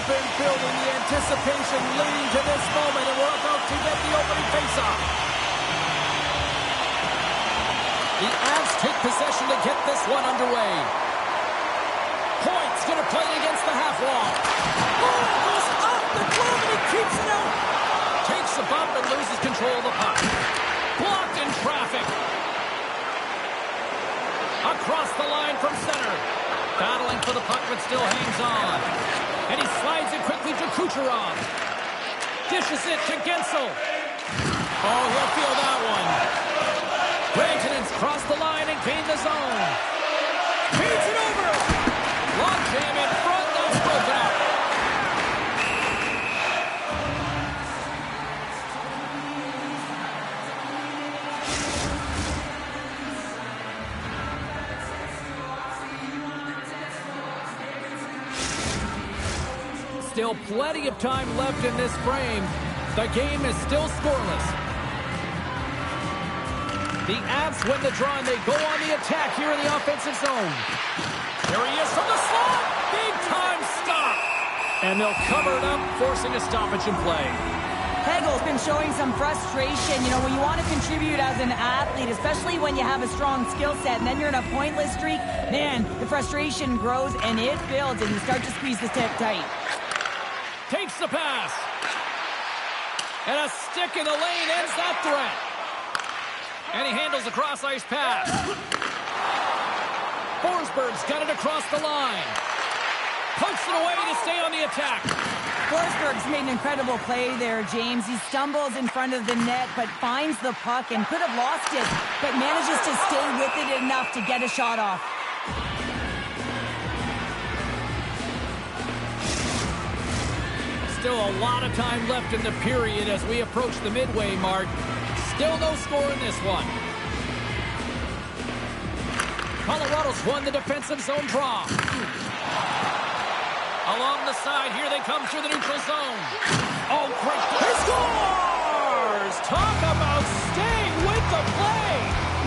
been building, the anticipation leading to this moment, and we're about to get the opening faceoff. The Avs take possession to get this one underway. Point's going to play it against the half wall. Oh, it goes up the glove, and he keeps it out. Takes a bump and loses control of the puck. Blocked in traffic. Across the line from center. Battling for the puck, but still hangs on. And he slides it quickly to Kucherov. Dishes it to Gensel. Oh, he'll feel that one. Rantanen's crossed the line and gained the zone. Feeds it over. Long jam in front. That's broken up. Still plenty of time left in this frame. The game is still scoreless. The Avs win the draw, and they go on the attack here in the offensive zone. There he is from the slot. Big time stop. And they'll cover it up, forcing a stoppage in play. Hegel's been showing some frustration. You know, when you want to contribute as an athlete, especially when you have a strong skill set, and then you're in a pointless streak, man, the frustration grows and it builds, and you start to squeeze the tip tight. Takes the pass. And a stick in the lane ends that threat. And he handles a cross-ice pass. Forsberg's got it across the line. Punts it away to stay on the attack. Forsberg's made an incredible play there, James. He stumbles in front of the net, but finds the puck and could have lost it, but manages to stay with it enough to get a shot off. Still a lot of time left in the period as we approach the midway mark. Still no score in this one. Colorado's won the defensive zone draw. Along the side, here they come through the neutral zone. Oh, great. He scores! Talk about staying with the play.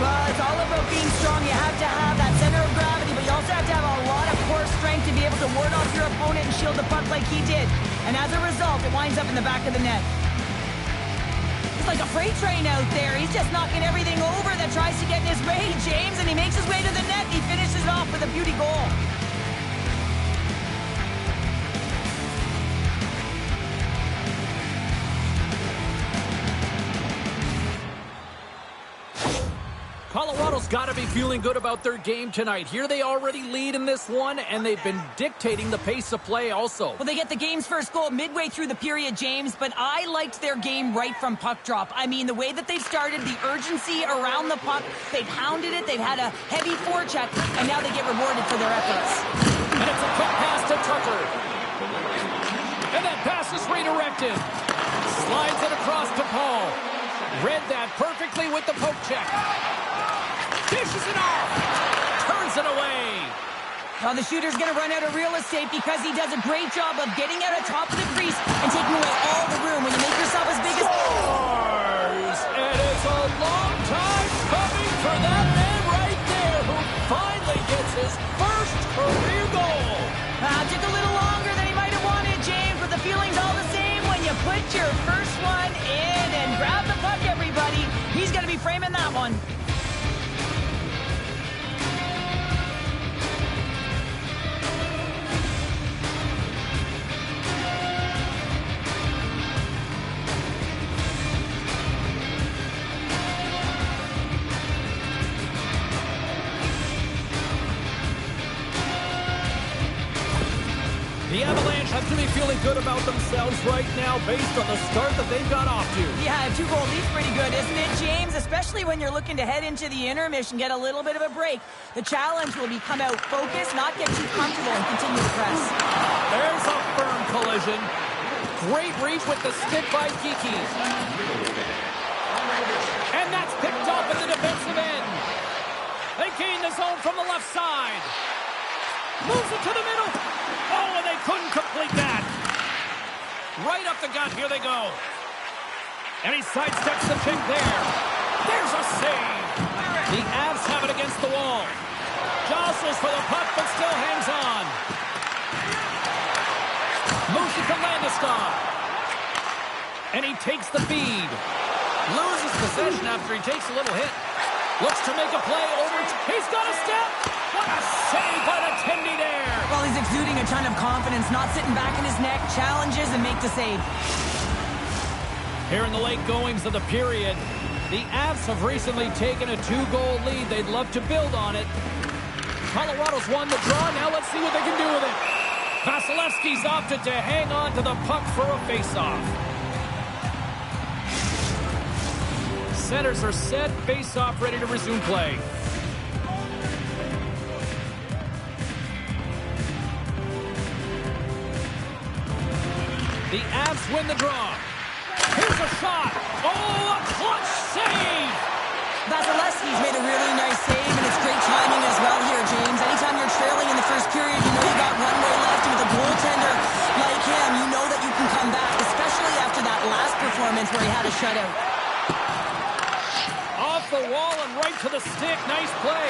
Well, it's all about being strong. You have to have that center of gravity, but you also have to have a lot of core strength to be able to ward off your opponent and shield the puck like he did. And as a result, it winds up in the back of the net. It's like a freight train out there. He's just knocking everything over that tries to get in his way, James, and he makes his way to the net, and he finishes it off with a beauty goal. Colorado's got to be feeling good about their game tonight. Here they already lead in this one, and they've been dictating the pace of play also. Well, they get the game's first goal midway through the period, James, but I liked their game right from puck drop. I mean, the way that they've started, the urgency around the puck, they've hounded it, they've had a heavy forecheck, and now they get rewarded for their efforts. And it's a quick pass to Tucker. And that pass is redirected. Slides it across to Paul. Read that perfectly with the poke check. Dishes it off. Turns it away. Well, the shooter's going to run out of real estate because he does a great job of getting out of top of the crease and taking away all the room when you make yourself as big as... Scores! And it's a long time coming for that man right there who finally gets his first career goal. Took a little longer than he might have wanted, James, but the feeling's all the same when you put your first one in and grab the puck, everybody. He's going to be framing that one. The Avalanche have to be feeling good about themselves right now based on the start that they've got off to. Yeah, a 2-goal lead's pretty good, isn't it, James? Especially when you're looking to head into the intermission, get a little bit of a break. The challenge will be come out focused, not get too comfortable, and continue to press. There's a firm collision. Great reach with the stick by Kiki. And that's picked up in the defensive end. They gain the zone from the left side. Moves it to the middle. Oh, and they couldn't complete that. Right up the gut. Here they go. And he sidesteps the pick there. There's a save. The Avs have it against the wall. Jostles for the puck, but still hangs on. Moves the stop. And he takes the feed. Loses possession after he takes a little hit. Looks to make a play over. He's got a step. What a save by the Tendy there. Well, he's exuding a ton of confidence, not sitting back in his neck, challenges and make the save. Here in the late goings of the period, the Avs have recently taken a 2-goal lead. They'd love to build on it. Colorado's won the draw. Now let's see what they can do with it. Vasilevsky's opted to hang on to the puck for a faceoff. Centers are set, face-off ready to resume play. The Avs win the draw. Here's a shot. Oh, a clutch save! Vasilevsky's made a really nice save, and it's great timing as well here, James. Anytime you're trailing in the first period, you know you got runway left, and with a goaltender like him, you know that you can come back, especially after that last performance where he had a shutout. Off the wall and right to the stick. Nice play.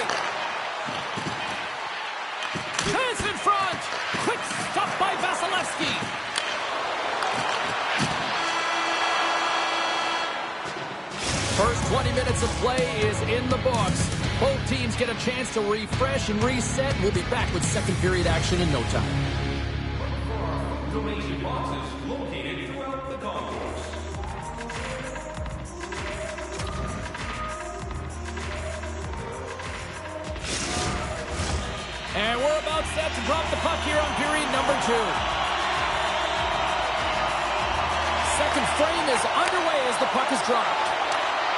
Chance in front. Quick stop by Vasilevsky. First 20 minutes of play is in the books. Both teams get a chance to refresh and reset. We'll be back with second period action in no time. Donation boxes located throughout the concourse. And we're about set to drop the puck here on period number 2. Second frame is underway as the puck is dropped.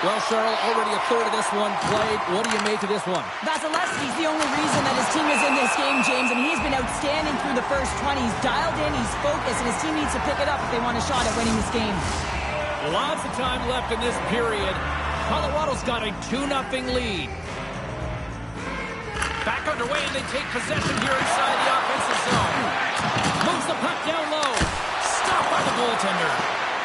Well, Cheryl, already a third of this one played. What do you make of this one? Vasilevsky's the only reason that his team is in this game, James, and he's been outstanding through the first 20. He's dialed in, he's focused, and his team needs to pick it up if they want a shot at winning this game. Lots of time left in this period. Colorado's got a 2-0 lead. Back underway, and they take possession here inside the offensive zone. Moves the puck down low. Stopped by the goaltender.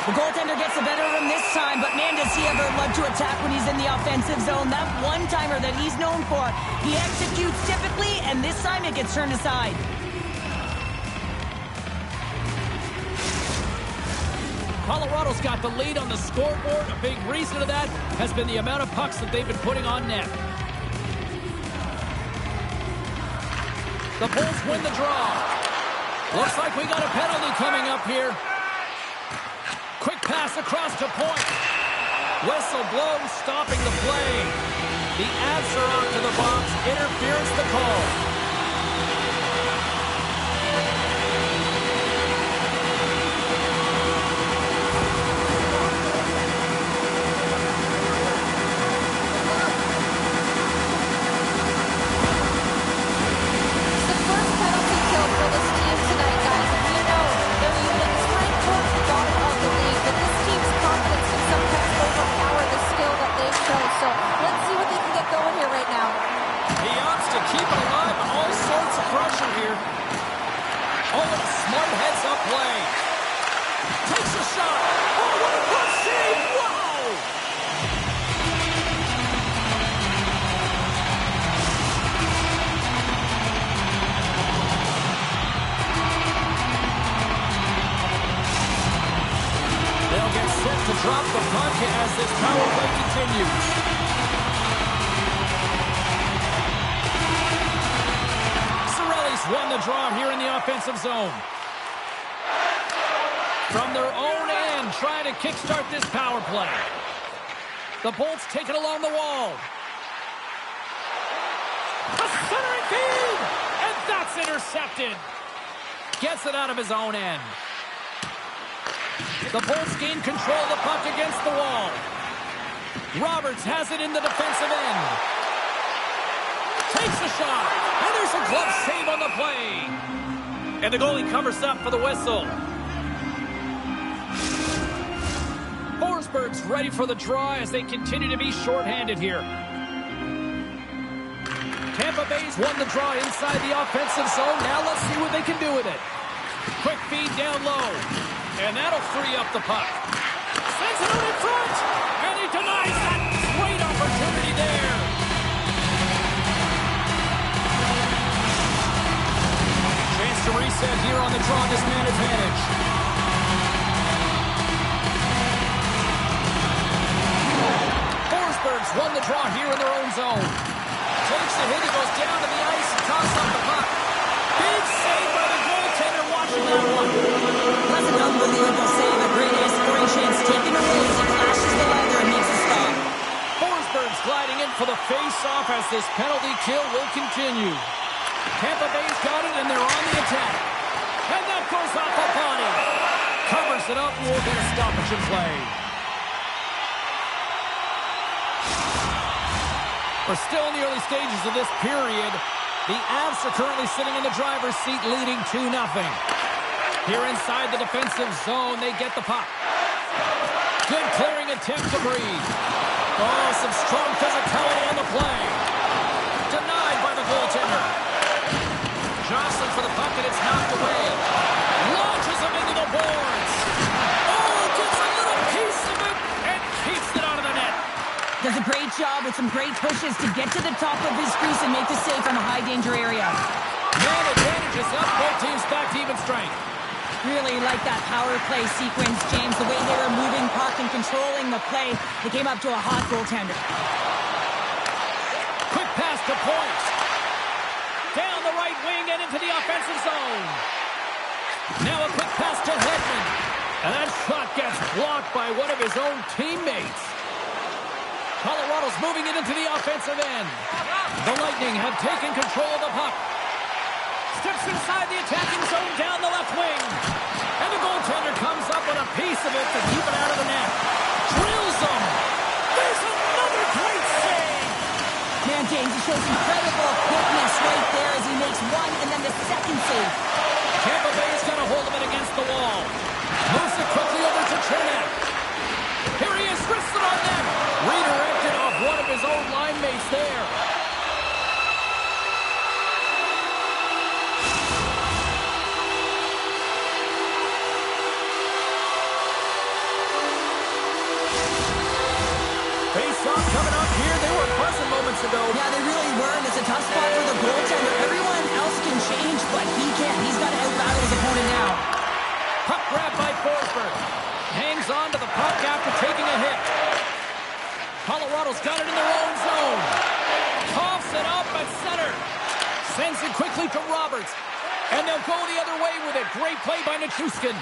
The goaltender gets the better of him this time, but man, does he ever love to attack when he's in the offensive zone. That one-timer that he's known for, he executes typically, and this time it gets turned aside. Colorado's got the lead on the scoreboard. A big reason of that has been the amount of pucks that they've been putting on net. The Bulls win the draw. Looks like we got a penalty coming up here. Quick pass across to point. Whistle blown, stopping the play. The Avs are on to the box. Interference the call. To drop the puck as this power play continues. Cirelli's won the draw here in the offensive zone. From their own end, trying to kickstart this power play. The Bolts take it along the wall. A centering feed! And that's intercepted. Gets it out of his own end. The Bolts gain control of the puck against the wall. Roberts has it in the defensive end. Takes a shot. And there's a glove save on the play. And the goalie covers up for the whistle. Forsberg's ready for the draw as they continue to be shorthanded here. Tampa Bay's won the draw inside the offensive zone. Now let's see what they can do with it. Quick feed down low. And that'll free up the puck. Sends it out in front. And he denies that. Great opportunity there. Chance to reset here on the draw, this man advantage. won the draw here in their own zone. Takes the hit, he goes down to the ice and tosses off the puck. Big save by the goaltender watching that one. That's an unbelievable save. A great ice scoring chance taken away as he clashes the leather and makes the stop. Forsberg's gliding in for the face-off as this penalty kill will continue. Tampa Bay's got it, and they're on the attack. And that goes off the body. Covers it up, and we'll get a stoppage in play. We're still in the early stages of this period. The Avs are currently sitting in the driver's seat, leading 2-0. Here inside the defensive zone, they get the puck. Good clearing attempt to breathe. Oh, some strong physicality on the play. Denied by the goaltender. Jostling for the puck, and it's knocked away. Launches him into the boards. Oh, gets a little piece of it and keeps it out of the net. Does a great job with some great pushes to get to the top of his crease and make the save from a high-danger area. Man advantage is up. Both teams back to even strength. Really like that power play sequence, James. The way they were moving puck and controlling the play, they came up to a hot goaltender. Quick pass to Point. Down the right wing and into the offensive zone. Now a quick pass to Hedman. And that shot gets blocked by one of his own teammates. Colorado's moving it into the offensive end. The Lightning have taken control of the puck. Steps inside the attacking zone down the left wing. And the goaltender comes up with a piece of it to keep it out of the net. Drills him. There's another great save. Man, James, he shows incredible quickness right there as he makes one and then the second save. Tampa Bay's got a hold of it against the wall. Moves it quickly over to Chernak. Here he is, wrists it on net. Redirected off one of his own line mates there. Face-off coming up here. They were buzzing moments ago. Yeah, they really were, and it's a tough spot for the goaltender. Everyone else can change, but he can't. He's got to out-battle his opponent now. Puck grab by Forsberg. Hangs on to the puck after taking a hit. Colorado's got it in their own zone. Coughs it up at center. Sends it quickly to Roberts. And they'll go the other way with it. Great play by Nichushkin.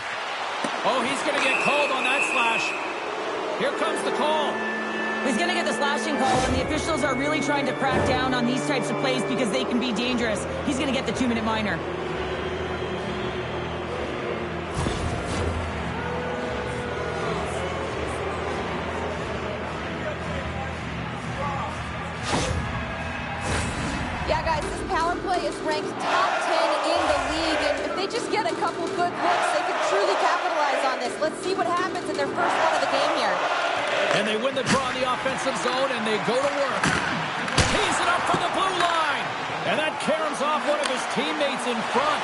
Oh, he's going to get called on that slash. Here comes the call. He's going to get the slashing call, and the officials are really trying to crack down on these types of plays because they can be dangerous. He's going to get the 2-minute minor. Yeah, guys, this power play is ranked top 10 in the league, and if they just get a couple good looks, they could truly capitalize on this. Let's see what happens in their first one of the game here. And they win the draw in the offensive zone, and they go to work. Tees it up from the blue line. And that caroms off one of his teammates in front.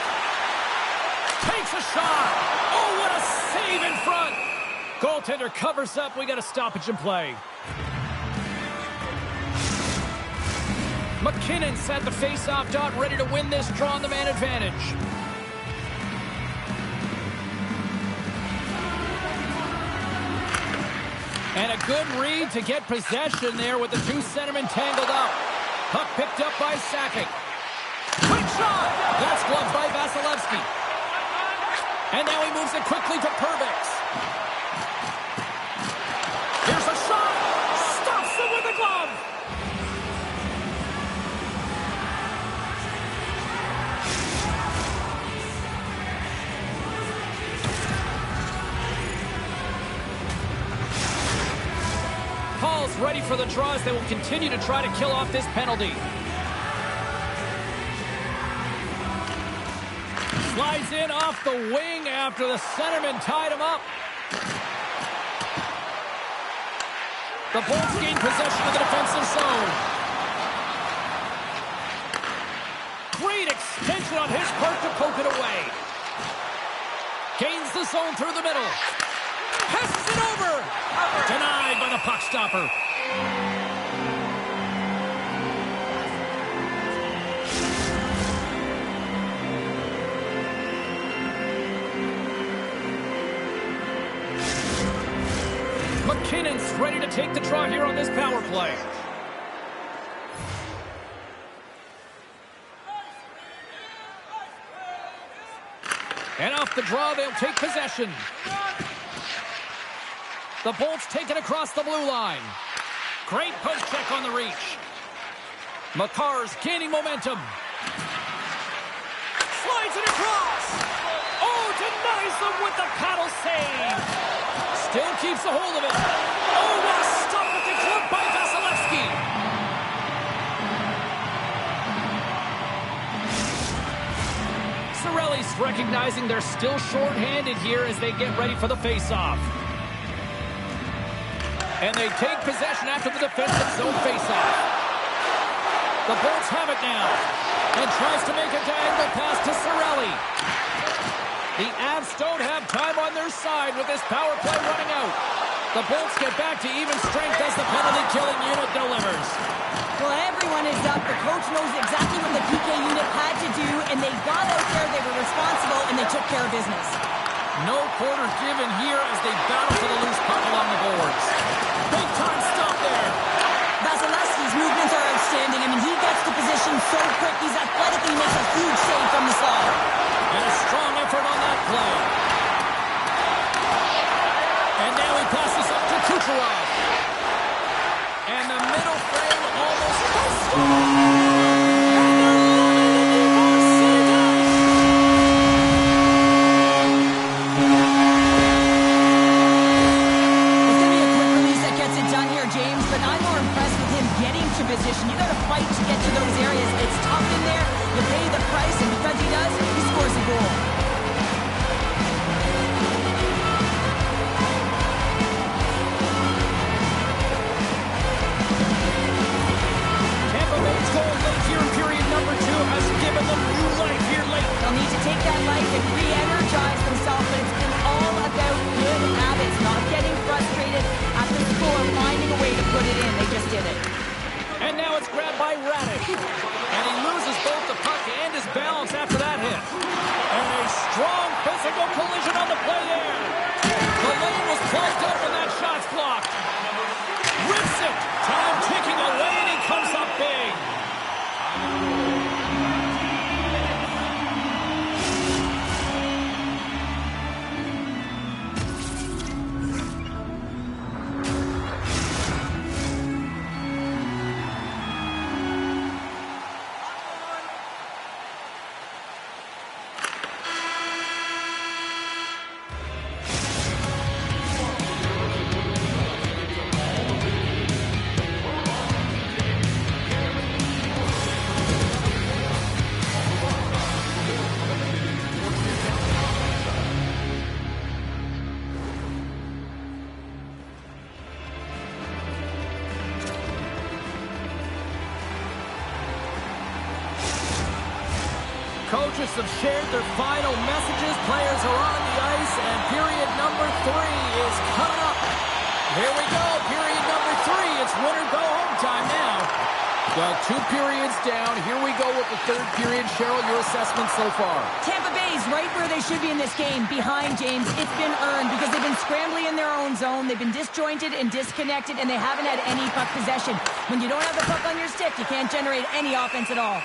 Takes a shot. Oh, what a save in front. Goaltender covers up. We got a stoppage in play. McKinnon's at the face-off dot, ready to win this draw on the man advantage. And a good read to get possession there with the two centermen tangled up. Puck picked up by Sakic. Quick shot! That's gloved by Vasilevsky. And now he moves it quickly to Perbix. Here's a shot! Stops it with a glove! Paul's ready for the draws. They will continue to try to kill off this penalty. Slides in off the wing after the centerman tied him up. The Bolts gain possession of the defensive zone. Great extension on his part to poke it away. Gains the zone through the middle. Passes it over. Denied by the puck stopper. McKinnon's ready to take the draw here on this power play. And off the draw, they'll take possession. The Bolts take it across the blue line. Great post check on the reach. Makar's gaining momentum. Slides it across. Oh, denies them with the paddle save. Still keeps a hold of it. Oh, what a stop at the club by Vasilevsky. Cirelli's recognizing they're still short-handed here as they get ready for the face-off. And they take possession after the defensive zone face-off. The Bolts have it now. And tries to make a diagonal pass to Cirelli. The Avs don't have time on their side with this power play running out. The Bolts get back to even strength as the penalty-killing unit delivers. Well, everyone is up. The coach knows exactly what the PK unit had to do, and they got out there, they were responsible, and they took care of business. No quarter given here as they battle for the loose puck along the boards. Big time stop there. Vasilevsky's movements are outstanding. I mean, he gets to position so quick. He's athletic and he makes a huge save from the slot. And a strong effort on that play. And now he passes up to Kucherov. And the middle frame almost goes. Position. You got to fight to get to those areas. It's tough in there. You pay the price, and because he does, he scores a goal. Tampa Bay's goal late here in period number 2 has given them new life here late. They'll need to take that life and re-energize themselves, but it's been all about good habits, not getting frustrated at the score, finding a way to put it in. They just did it. And now it's grabbed by Radish. And he loses both the puck and his balance after that hit. And a strong physical collision on the play there. The lane was closed up and that shot's blocked. Rips it. Time ticking away and he comes up big. Coaches have shared their final messages. Players are on the ice, and period number 3 is coming up. Here we go, period number 3. It's win or go home time now. Got 2 periods down. Here we go with the 3rd period. Cheryl, your assessment so far? Tampa Bay's right where they should be in this game, behind James. It's been earned because they've been scrambling in their own zone. They've been disjointed and disconnected, and they haven't had any puck possession. When you don't have the puck on your stick, you can't generate any offense at all.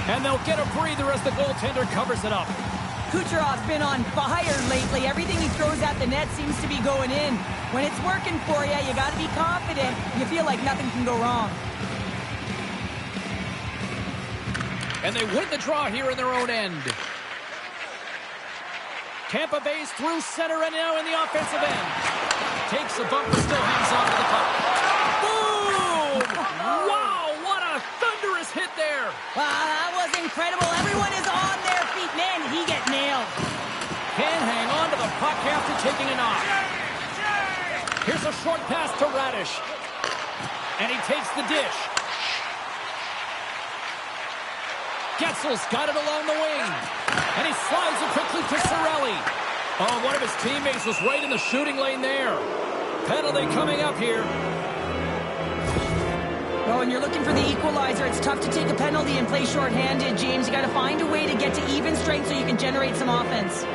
And they'll get a breather as the goaltender covers it up. Kucherov's been on fire lately. Everything he throws at the net seems to be going in. When it's working for you, you got to be confident. You feel like nothing can go wrong. And they win the draw here in their own end. Tampa Bay's through center and now in the offensive end. Takes a bumper, still hangs on to the puck. Boom! Wow, what a thunderous hit there. Wow, that was incredible. Everyone is on their feet. Man, did he get nailed. Can hang on to the puck after taking a knock. Here's a short pass to Radish. And he takes the dish. Getzel's got it along the wing. And he slides it quickly to Cirelli. Oh, one of his teammates was right in the shooting lane there. Penalty coming up here. Oh, and you're looking for the equalizer. It's tough to take a penalty and play shorthanded, James. You got to find a way to get to even strength so you can generate some offense.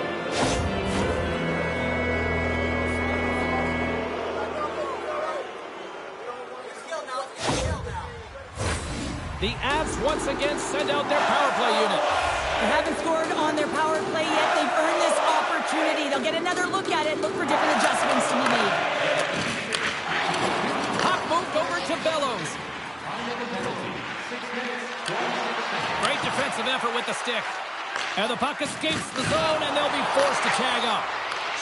The Avs once again send out their power play unit. They haven't scored on their power play yet. They've earned this opportunity. They'll get another look at it. Look for different adjustments to be made. Puck moved over to Bellows. Great defensive effort with the stick. And the puck escapes the zone, and they'll be forced to tag up.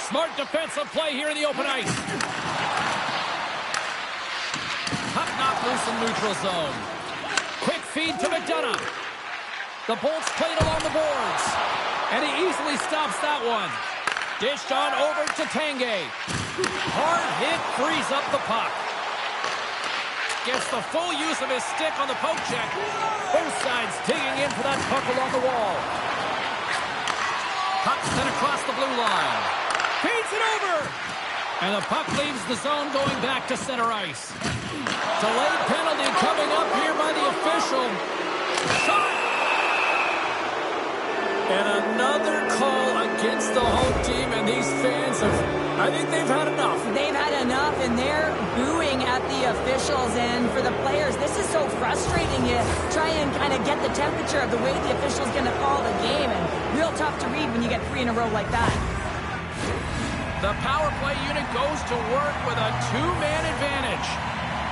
Smart defensive play here in the open ice. Puck knocked loose in neutral zone. Quick feed to McDonough. The Bolts played along the boards. And he easily stops that one. Dished on over to Tanguay. Hard hit frees up the puck. Gets the full use of his stick on the poke check. Both sides digging in for that puck along the wall. Puck sent across the blue line. Feeds it over. And the puck leaves the zone going back to center ice. Delayed penalty coming up here by the official. Shot. And another call against the home team, and these fans I think they've had enough. They've had enough, and they're booing at the officials. And for the players, this is so frustrating. You try and kind of get the temperature of the way the official's going to call the game, and real tough to read when you get 3 in a row like that. The power play unit goes to work with a 2-man advantage.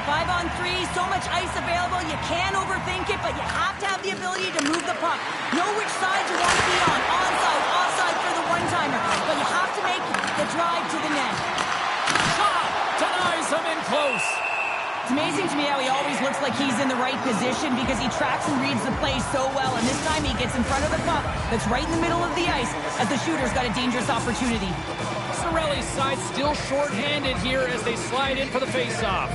5-on-3, so much ice available. You can't overthink it, but you have to have the ability to move the puck. Know which side you want to be on. Onside, offside for the one-timer. But you have to make the drive to the net. Shot! Denies him in close. It's amazing to me how he always looks like he's in the right position because he tracks and reads the play so well. And this time he gets in front of the puck that's right in the middle of the ice as the shooter's got a dangerous opportunity. Cirelli's side still short-handed here as they slide in for the face-off.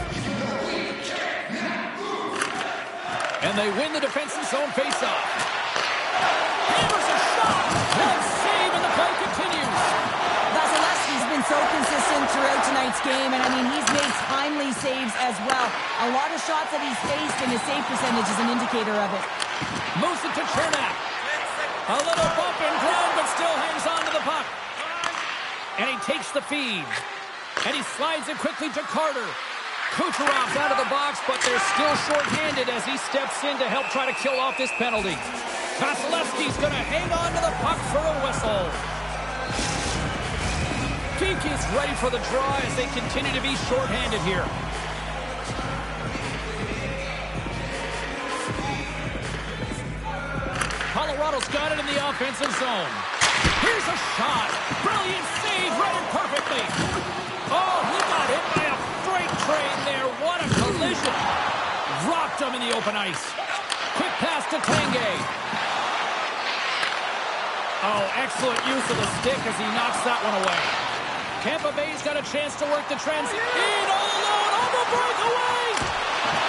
And they win the defensive zone face-off. Hammers a shot! One save, and the play continues. Vasilevsky's been so consistent throughout tonight's game, and I mean, he's made timely saves as well. A lot of shots that he's faced, and his save percentage is an indicator of it. Moves it to Chernak. A little bump and ground, but still hangs on to the puck. And he takes the feed. And he slides it quickly to Carter. Kucherov's out of the box, but they're still short-handed as he steps in to help try to kill off this penalty. Vasilevsky's going to hang on to the puck for a whistle. Fink is ready for the draw as they continue to be short-handed here. Colorado's got it in the offensive zone. Here's a shot. Brilliant save, read it perfectly. Oh, he got hit by a freight train there. What a collision. Rocked him in the open ice. Quick pass to Tanguay. Oh, excellent use of the stick as he knocks that one away. Tampa Bay's got a chance to work the transit. In all alone on the breakaway.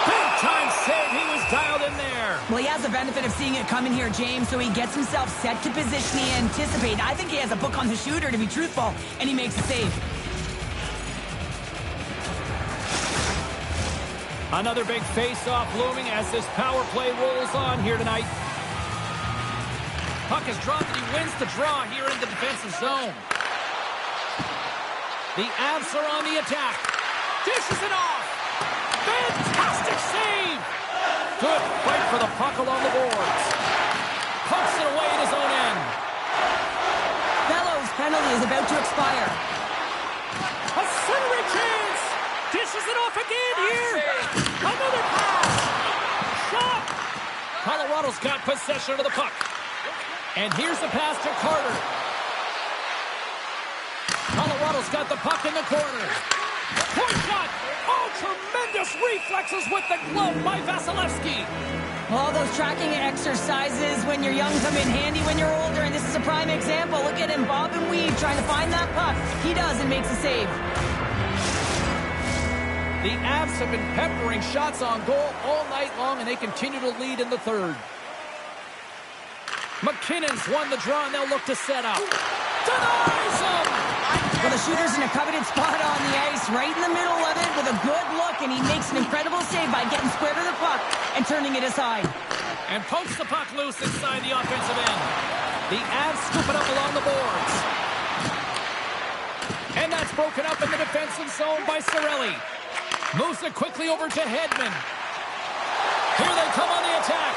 Big time save. He was dialed in there. Well, he has the benefit of seeing it coming here, James, so he gets himself set to position he anticipated. I think he has a book on the shooter, to be truthful, and he makes a save. Another big face-off looming as this power play rolls on here tonight. Puck is dropped and he wins the draw here in the defensive zone. The Avs are on the attack. Dishes it off. Fantastic save. Good fight for the puck along the boards. Pumps it away in his own end. Bellows' penalty is about to expire. A centering chance. Dishes it off again here. Another pass. Shot. Colorado's got possession of the puck. And here's the pass to Carter. Colorado's got the puck in the corner. Point shot. Oh, tremendous reflexes with the glove by Vasilevsky. All those tracking exercises when you're young come in handy when you're older, and this is a prime example. Look at him bob and weave trying to find that puck. He does and makes a save. The Avs have been peppering shots on goal all night long, and they continue to lead in the third. McKinnon's won the draw, and they'll look to set up. Denies him! Well, the shooter's in a coveted spot on the ice, right in the middle of it with a good look, and he makes an incredible save by getting square to the puck and turning it aside. And pokes the puck loose inside the offensive end. The Avs scoop it up along the boards. And that's broken up in the defensive zone by Cirelli. Moves it quickly over to Hedman. Here they come on the attack.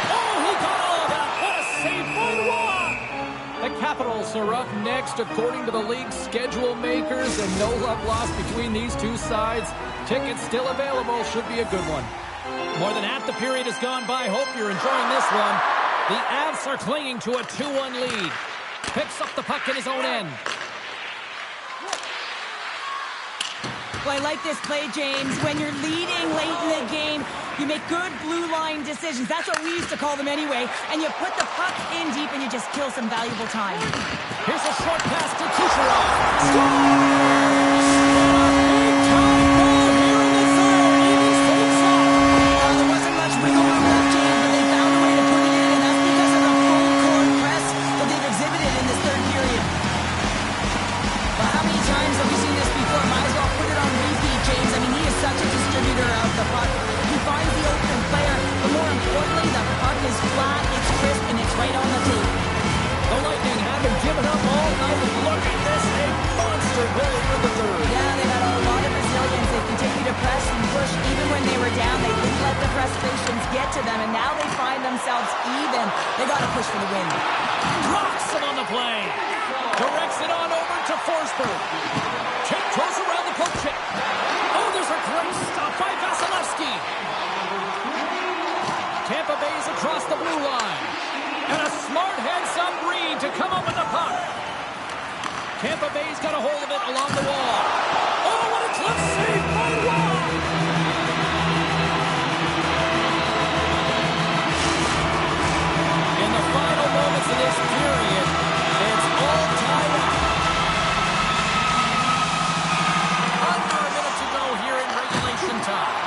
Oh, he got all of that. What a save by Roy. The Capitals are up next according to the league schedule makers, and no love lost between these two sides. Tickets still available. Should be a good one. More than half the period has gone by. Hope you're enjoying this one. The Avs are clinging to a 2-1 lead. Picks up the puck in his own end. Well, I like this play, James. When you're leading late in the game, you make good blue line decisions. That's what we used to call them anyway. And you put the puck in deep and you just kill some valuable time. Here's a short pass to Kucherov. Score! Big time goal here in the zone. Evens takes off. Well, there wasn't much wiggle room left, James, but they found a way to put it in, and that's because of the full court press that they've exhibited in this third period. Well, how many times have we seen this before? Might as well put it on repeat, James. I mean, he is such a distributor of the puck. He finds the open player, but more importantly, the puck is flat, it's crisp, and it's right on the tape. The Lightning haven't given up all night. Look at this, a monster goal for the third. Yeah, they've had a lot of resilience. They continue to press and push even when they were down. They didn't let the frustrations get to them, and now they find themselves even. They got to push for the win. Drops him on the play. Directs it on over to Forsberg. Tiptoes around the poke check. Oh, there's a great stop by Vasilevsky. Tampa Bay's across the blue line. And a smart heads-up read to come up with the puck. Tampa Bay's got a hold of it along the wall. Oh, what a glove save by Waugh! In the final moments of this period, it's all tied up. Under a minute to go here in regulation time.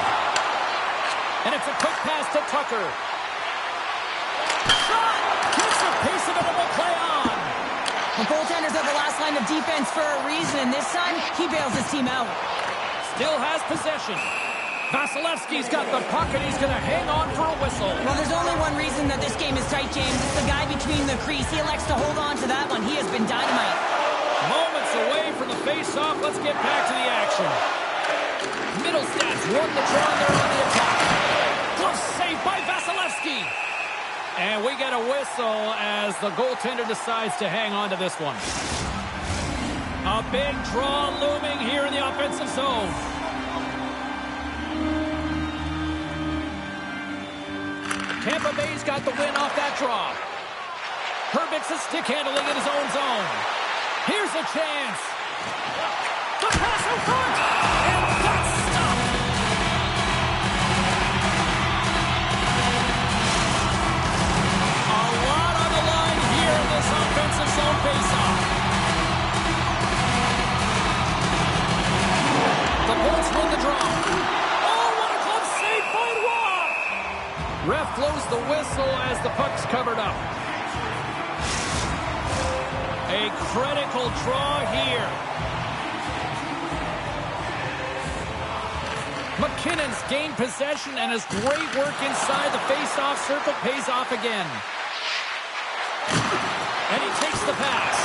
And it's a quick pass to Tucker. Shot! Keeps the pace of it and will play on. The goaltenders are the last line of defense for a reason, and this time, he bails his team out. Still has possession. Vasilevsky's got the puck, and he's going to hang on for a whistle. Well, there's only one reason that this game is tight, James. It's the guy between the crease. He elects to hold on to that one. He has been dynamite. Moments away from the face-off. Let's get back to the action. Middlestats won the draw there on the attack. Glove save by Vasilevsky. And we get a whistle as the goaltender decides to hang on to this one. A big draw looming here in the offensive zone. Tampa Bay's got the win off that draw. Herbeck's stick handling in his own zone. Here's a chance. The pass in front. And that's stopped. A lot on the line here in this offensive zone faceoff. The Bolts win the draw. Oh, what a glove save by Waugh! Ref blows the whistle as the puck's covered up. A critical draw here. McKinnon's gained possession, and his great work inside the face-off circle pays off again. And he takes the pass.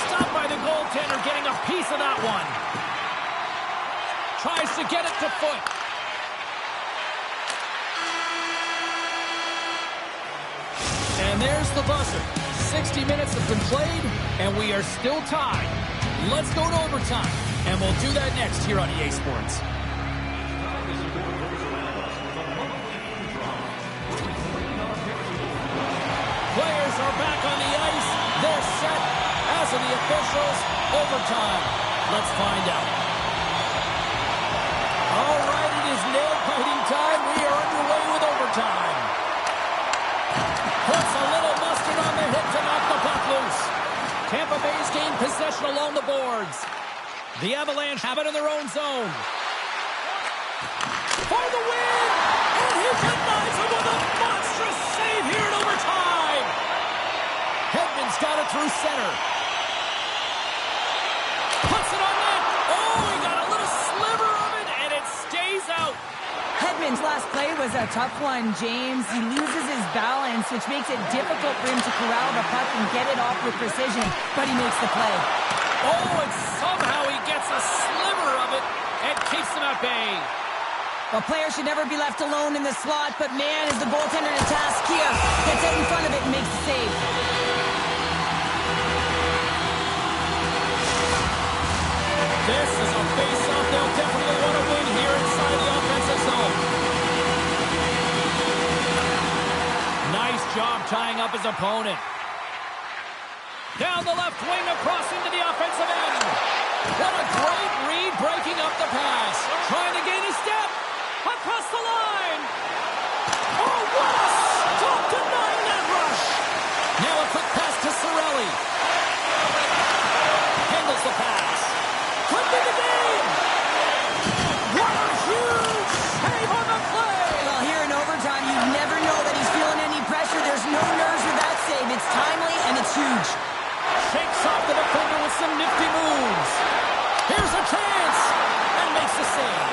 Stopped by the goaltender, getting a piece of that one. Tries to get it to foot. And there's the buzzer. 60 minutes have been played, and we are still tied. Let's go to overtime, and we'll do that next here on EA Sports. Players are back on the ice. They're set, as are the officials. Overtime. Let's find out. All right, it is nail-biting time. We are underway with overtime. Puts a little mustard on the hit to knock the puck loose. Tampa Bay's gained possession along the boards. The Avalanche have it in their own zone. For the win! And he denies it with a monstrous save here in overtime. Hedman's got it through center. Puts it on net. Oh, he got a little sliver of it, and it stays out. Hedman's last play was a tough one, James. He loses his balance, which makes it difficult for him to corral the puck and get it off with precision, but he makes the play. Oh, and somehow he gets a sliver of it and keeps him at bay. A player should never be left alone in the slot, but man, is the goaltender to task here. Gets out in front of it and makes the save. opponent. Down the left wing, across into the offensive end. What a great read, breaking up the pass. Trying to gain a step. Across the line. Oh, what a stop, denying that rush. Now a quick pass to Cirelli. Handles the pass. Could be the game. What a huge save on the play. Well, here in overtime, you never know that he's feeling any pressure. There's no nerves with that save. It's timely and it's huge. Shakes off the defender with some nifty moves. Here's a chance. And makes the save.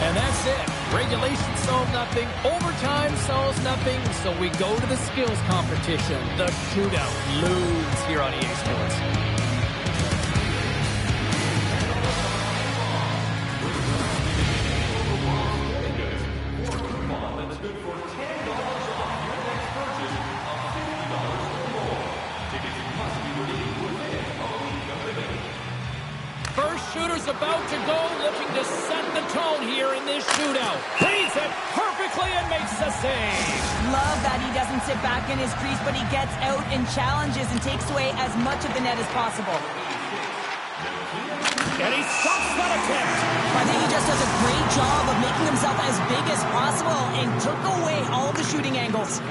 And that's it. Regulation solved nothing. Overtime solves nothing. So we go to the skills competition. The shootout looms here on EA Sports. First shooter's about to go, looking to set the tone here in this shootout. Reads it perfectly and makes the save. Love that he doesn't sit back in his crease, but he gets out and challenges and takes away as much of the net as possible. And he stops that attempt. I think he just does a great job of making himself as big as possible and took away all the shooting angles.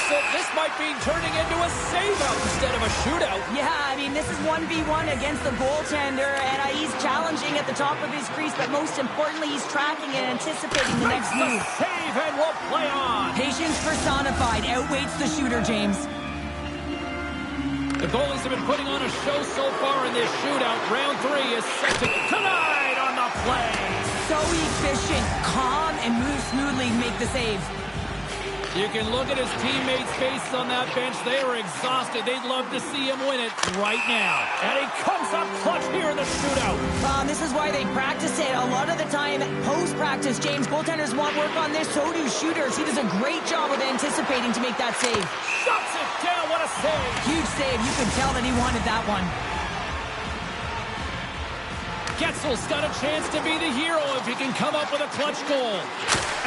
This might be turning into a save-out instead of a shootout. Yeah, I mean, this is 1v1 against the goaltender, and he's challenging at the top of his crease, but most importantly, he's tracking and anticipating the next move. Save and will play on. Patience personified outweighs the shooter, James. The goalies have been putting on a show so far in this shootout. Round 3 is set to tonight on the play. So efficient, calm, and moves smoothly to make the save. You can look at his teammates' faces on that bench. They are exhausted. They'd love to see him win it right now. And he comes up clutch here in the shootout. This is why they practice it. A lot of the time, post-practice, James, goaltenders want work on this. So do shooters. He does a great job of anticipating to make that save. Shuts it down. What a save. Huge save. You can tell that he wanted that one. Getzel's got a chance to be the hero if he can come up with a clutch goal.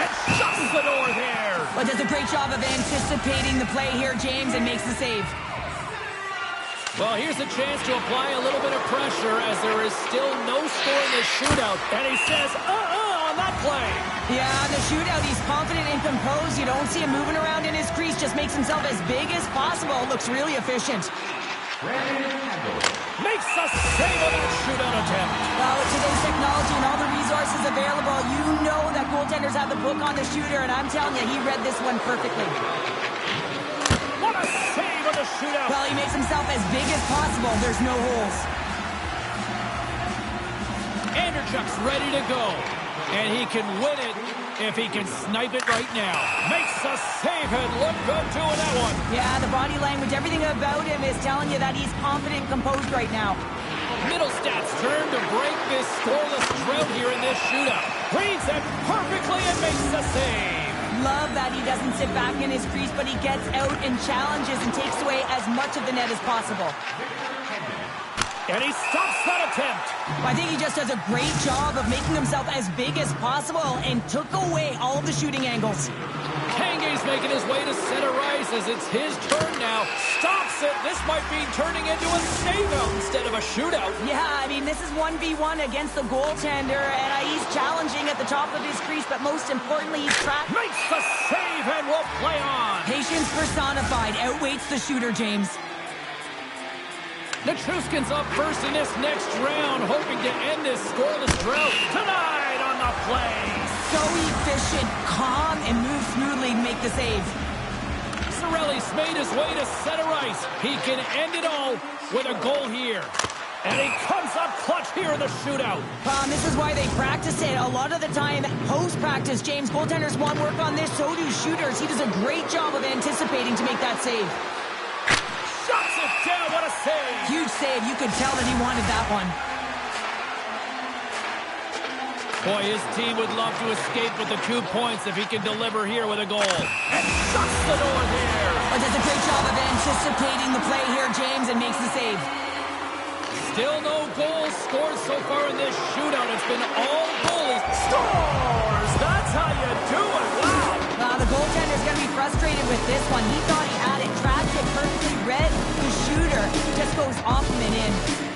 And shuts the door there. But does a great job of anticipating the play here, James, and makes the save. Well, here's a chance to apply a little bit of pressure as there is still no score in this shootout. And he says, on that play. Yeah, in the shootout, he's confident and composed. You don't see him moving around in his crease. Just makes himself as big as possible. Looks really efficient. Makes a save on that shootout attempt. Well, with today's technology and all the resources available, you know that goaltenders have the book on the shooter, and I'm telling you, he read this one perfectly. What a save on the shootout. Well, he makes himself as big as possible. There's no holes. Anderchuk's ready to go, and he can win it if he can snipe it right now. Makes a save and look good doing that one. Yeah, the body language, everything about him is telling you that he's confident and composed right now. Mittelstadt's turn to break this scoreless drought here in this shootout. Reads it perfectly and makes the save. Love that he doesn't sit back in his crease, but he gets out and challenges and takes away as much of the net as possible. And he stops that attempt. I think he just does a great job of making himself as big as possible and took away all of the shooting angles. Kange's making his way to center ice as it's his turn now. Stops it. This might be turning into a save-out instead of a shootout. Yeah, I mean, this is 1v1 against the goaltender, and he's challenging at the top of his crease, but most importantly, he's trapped. Makes the save and will play on. Patience personified outweighs the shooter, James. Nichushkin's up first in this next round, hoping to end this scoreless drought tonight on the play. So efficient, calm, and moves smoothly to make the save. Cirelli's made his way to center ice. He can end it all with a goal here. And he comes up clutch here in the shootout. This is why they practice it. A lot of the time, post-practice, James, goaltenders want work on this, so do shooters. He does a great job of anticipating to make that save. Shuts it down. What a save. Huge save. You could tell that he wanted that one. Boy, his team would love to escape with the 2 points if he can deliver here with a goal. And shuts the door there. But does a great job of anticipating the play here, James, and makes the save. Still no goals scored so far in this shootout. It's been all goalies. Scores! That's how you do it. Wow! The goaltender's going to be frustrated with this one. He thought he had it, tracked it perfectly, read the shooter, just goes off him and in.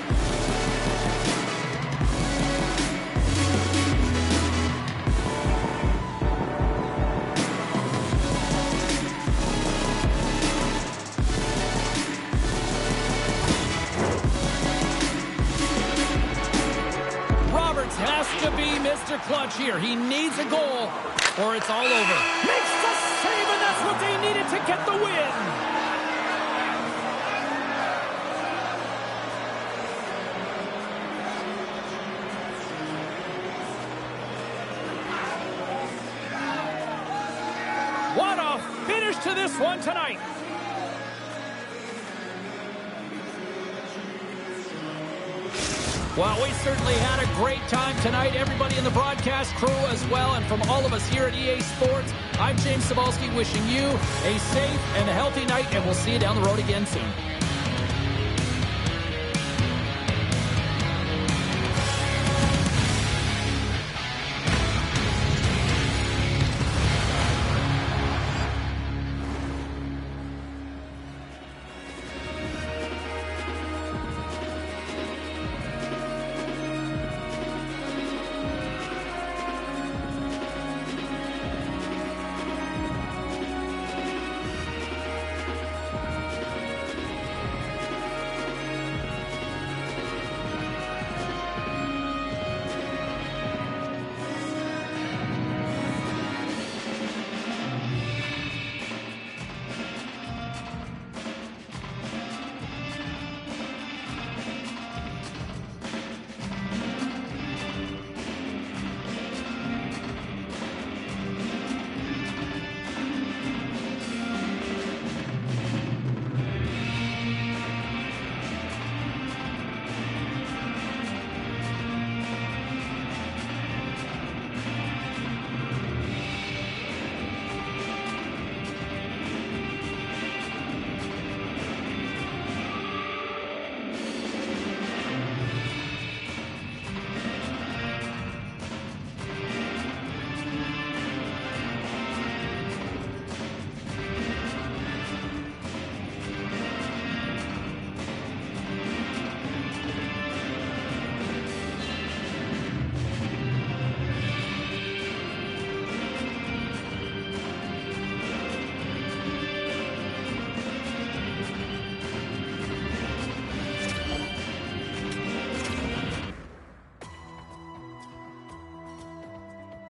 Has to be Mr. Clutch here. He needs a goal or it's all over. Makes the save, and that's what they needed to get the win. What a finish to this one tonight. Well, we certainly had a great time tonight. Everybody in the broadcast crew as well. And from all of us here at EA Sports, I'm James Cebulski wishing you a safe and healthy night, and we'll see you down the road again soon.